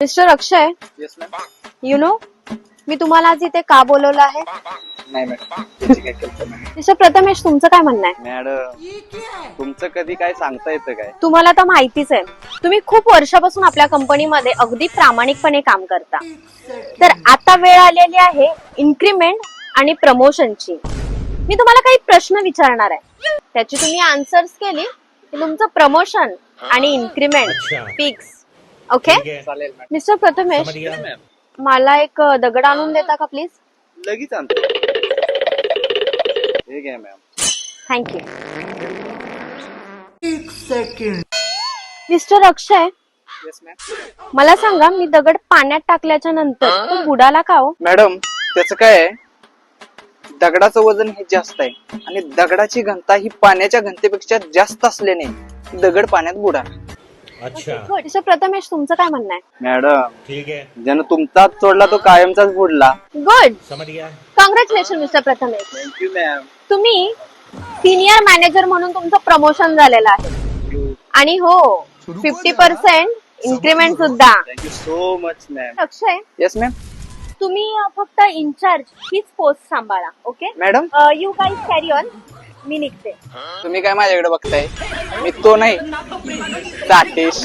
Mister Akshay, yes ma'am. You know मी तुम्हाला आज इथे का बोलवलं आहे? नाही मॅडम, त्याची काही कल्पना नाही. मिस्टर प्रथमेश, तुमचं काय म्हणणं आहे? मॅडम, तुमचं कधी काय सांगता येतं काय? तुम्हाला तर माहितीच आहे, तुम्ही खूप वर्षापासून आपल्या कंपनीमध्ये अगदी प्रामाणिकपणे काम करता. तर आता वेळ आलेली आहे इन्क्रीमेंट आणि प्रमोशनची. मी तुम्हाला काही प्रश्न विचारणार आहे, त्याची तुम्ही आन्सर्स केली की तुमचं प्रमोशन आणि इन्क्रीमेंट फिक्स. ओके चालेल मॅम. मिस्टर प्रथमेश, मॅम, मला एक दगड आणून देता का प्लीज? लगेच आणतो. हे घ्या ma'am. Thank you. Mister Akshay, yes ma'am. मला सांगा, मी दगड पाण्यात टाकल्याच्या नंतर तो बुडाला का हो? मॅडम, त्याचं काय आहे, दगडाचं वजन हे जास्त आहे आणि दगडाची घनता ही पाण्याच्या घनतेपेक्षा जास्त असल्याने दगड पाण्यात बुडाला. अच्छा मिस्टर प्रथमेश, तुमचं काय म्हणणं आहे? मॅडम, ठीक है, ज्यानं तुमचाच सोडला तो कायमचाच बुडला. गुड, समझ गया. Congratulation mister Prathamesh. Thank you ma'am. तुम्ही सिनियर मॅनेजर म्हणून तुमचं प्रमोशन झालेलं आहे आणि हो 50% इन्क्रीमेंट सुद्धा. Thank you so much. Akshay, yes ma'am. तुम्ही फक्त इंचार्ज हीच पोस्ट सांभाळा. Okay madam, you guys carry on. मी निघते. तुम्ही काय माझ्याकडे बघताय? मी तो नाही, साठेश.